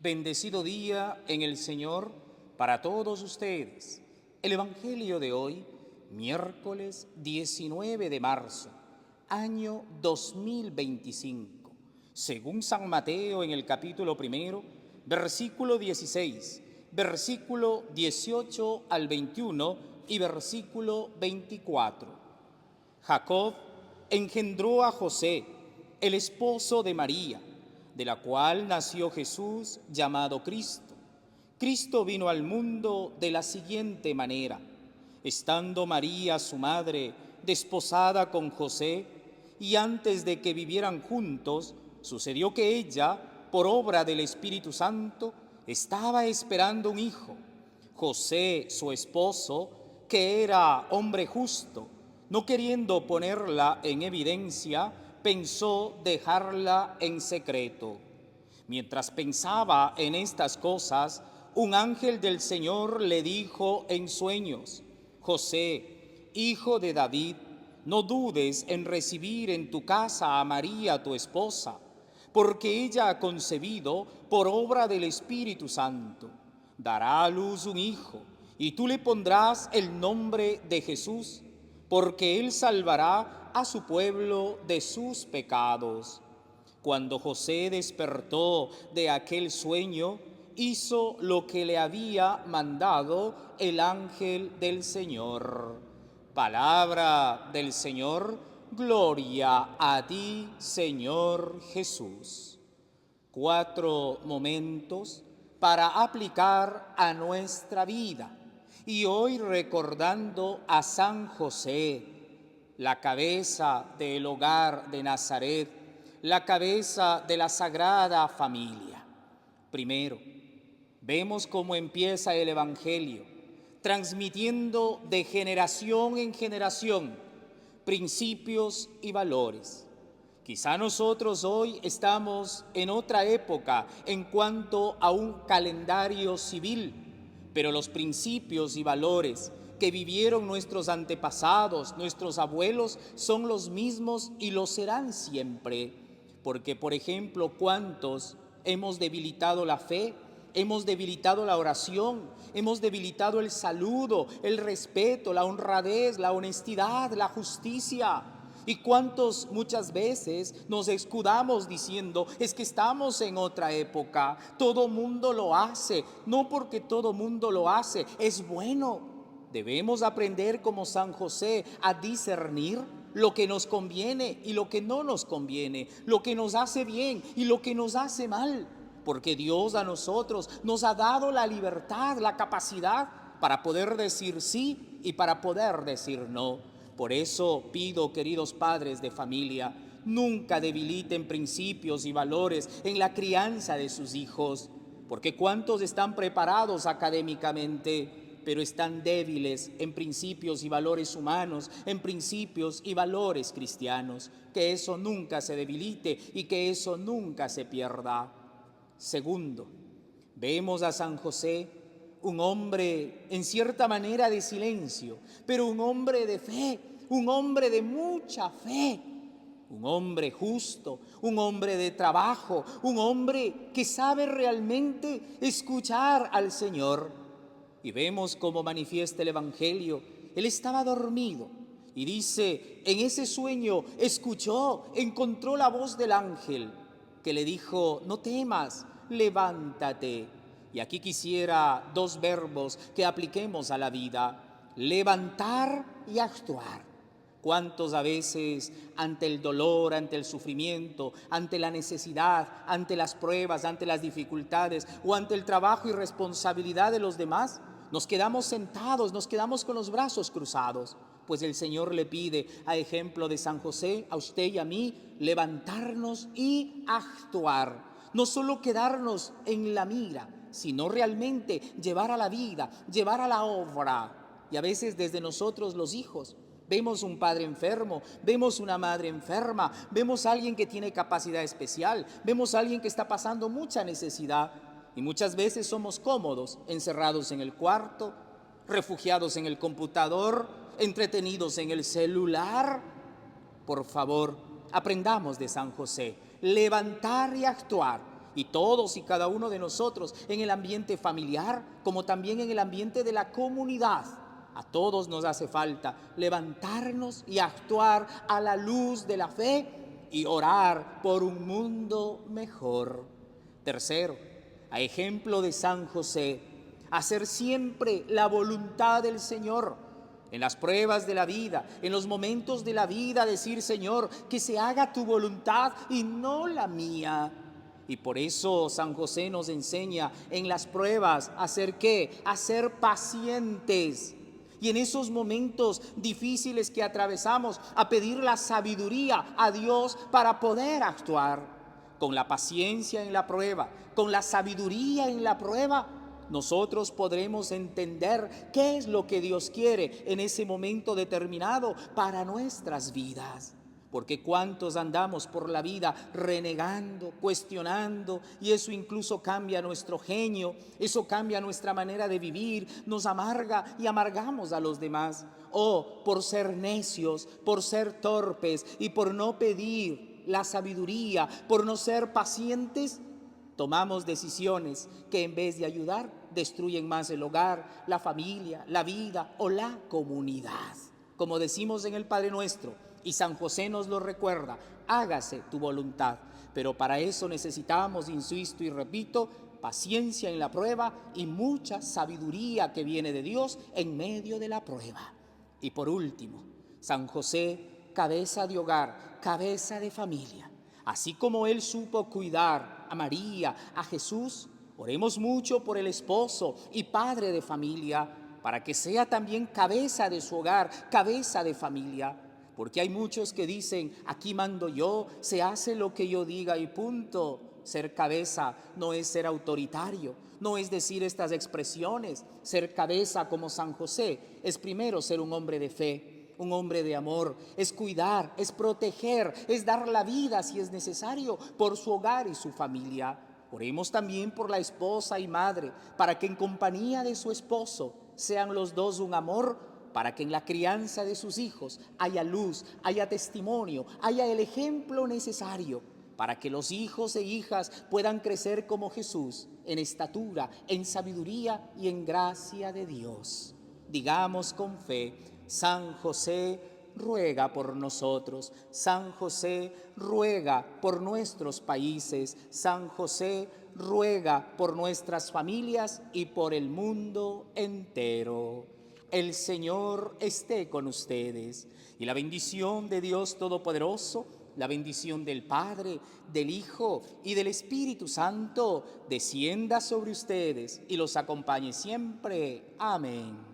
Bendecido día en el Señor para todos ustedes. El Evangelio de hoy, miércoles 19 de marzo, año 2025, según San Mateo en el capítulo 1, versículo 16, versículo 18 al 21 y versículo 24. Jacob engendró a José, el esposo de María, de la cual nació Jesús llamado Cristo. Cristo vino al mundo de la siguiente manera. Estando María, su madre, desposada con José, y antes de que vivieran juntos, sucedió que ella, por obra del Espíritu Santo, estaba esperando un hijo. José, su esposo, que era hombre justo, no queriendo ponerla en evidencia, pensó dejarla en secreto. Mientras pensaba en estas cosas, un ángel del Señor le dijo en sueños: José, hijo de David, no dudes en recibir en tu casa a María, tu esposa, porque ella ha concebido por obra del Espíritu Santo. Dará a luz un hijo, y tú le pondrás el nombre de Jesús, porque él salvará a su pueblo de sus pecados. Cuando José despertó de aquel sueño, hizo lo que le había mandado el ángel del Señor. Palabra del Señor, gloria a ti, Señor Jesús. 4 momentos para aplicar a nuestra vida. Y hoy recordando a San José, la cabeza del hogar de Nazaret, la cabeza de la Sagrada Familia. Primero, vemos cómo empieza el Evangelio, transmitiendo de generación en generación principios y valores. Quizá nosotros hoy estamos en otra época en cuanto a un calendario civil, pero los principios y valores que vivieron nuestros antepasados, nuestros abuelos, son los mismos y lo serán siempre. Porque, por ejemplo, ¿cuántos hemos debilitado la fe? Hemos debilitado la oración, hemos debilitado el saludo, el respeto, la honradez, la honestidad, la justicia. ¿Y cuántos muchas veces nos escudamos diciendo: es que estamos en otra época, todo mundo lo hace? No, porque todo mundo lo hace es bueno. Debemos aprender como San José a discernir lo que nos conviene y lo que no nos conviene, lo que nos hace bien y lo que nos hace mal, porque Dios a nosotros nos ha dado la libertad, la capacidad para poder decir sí y para poder decir no. Por eso pido, queridos padres de familia, nunca debiliten principios y valores en la crianza de sus hijos, porque cuántos están preparados académicamente, pero están débiles en principios y valores humanos, en principios y valores cristianos. Que eso nunca se debilite y que eso nunca se pierda. Segundo, vemos a San José, un hombre en cierta manera de silencio, pero un hombre de fe, un hombre de mucha fe, un hombre justo, un hombre de trabajo, un hombre que sabe realmente escuchar al Señor. Y vemos cómo manifiesta el Evangelio. Él estaba dormido y dice, en ese sueño escuchó, encontró la voz del ángel que le dijo: no temas, levántate. Y aquí quisiera dos verbos que apliquemos a la vida: levantar y actuar. ¿Cuántos a veces ante el dolor, ante el sufrimiento, ante la necesidad, ante las pruebas, ante las dificultades o ante el trabajo y responsabilidad de los demás, nos quedamos sentados, nos quedamos con los brazos cruzados? Pues el Señor le pide, a ejemplo de San José, a usted y a mí, levantarnos y actuar. No solo quedarnos en la mira, sino realmente llevar a la vida, llevar a la obra. Y a veces desde nosotros los hijos vemos un padre enfermo, vemos una madre enferma, vemos a alguien que tiene capacidad especial, vemos a alguien que está pasando mucha necesidad. Y muchas veces somos cómodos, encerrados en el cuarto, refugiados en el computador, entretenidos en el celular. Por favor, aprendamos de San José, levantar y actuar. Y todos y cada uno de nosotros, en el ambiente familiar, como también en el ambiente de la comunidad, a todos nos hace falta levantarnos y actuar a la luz de la fe y orar por un mundo mejor. Tercero, a ejemplo de San José, hacer siempre la voluntad del Señor. En las pruebas de la vida, en los momentos de la vida, decir: Señor, que se haga tu voluntad y no la mía. Y por eso San José nos enseña en las pruebas a ser ¿qué? A ser pacientes. Y en esos momentos difíciles que atravesamos, a pedir la sabiduría a Dios para poder actuar. Con la paciencia en la prueba, con la sabiduría en la prueba, nosotros podremos entender qué es lo que Dios quiere en ese momento determinado para nuestras vidas. Porque cuántos andamos por la vida renegando, cuestionando, y eso incluso cambia nuestro genio, eso cambia nuestra manera de vivir, nos amarga y amargamos a los demás. O por ser necios, por ser torpes y por no pedir la sabiduría, por no ser pacientes, tomamos decisiones que en vez de ayudar, destruyen más el hogar, la familia, la vida o la comunidad. Como decimos en el Padre Nuestro, y San José nos lo recuerda: hágase tu voluntad. Pero para eso necesitamos, insisto y repito, paciencia en la prueba y mucha sabiduría que viene de Dios en medio de la prueba. Y por último, San José, cabeza de hogar, cabeza de familia. Así como él supo cuidar a María, a Jesús, oremos mucho por el esposo y padre de familia, para que sea también cabeza de su hogar, cabeza de familia. Porque hay muchos que dicen: aquí mando yo, se hace lo que yo diga y punto. Ser cabeza no es ser autoritario, no es decir estas expresiones. Ser cabeza como San José es primero ser un hombre de fe, un hombre de amor, es cuidar, es proteger, es dar la vida si es necesario por su hogar y su familia. Oremos también por la esposa y madre, para que en compañía de su esposo sean los dos un amor, para que en la crianza de sus hijos haya luz, haya testimonio, haya el ejemplo necesario, para que los hijos e hijas puedan crecer como Jesús, en estatura, en sabiduría y en gracia de Dios. Digamos con fe: San José, ruega por nosotros. San José, ruega por nuestros países. San José, ruega por nuestras familias y por el mundo entero. El Señor esté con ustedes, y la bendición de Dios Todopoderoso, la bendición del Padre, del Hijo y del Espíritu Santo descienda sobre ustedes y los acompañe siempre. Amén.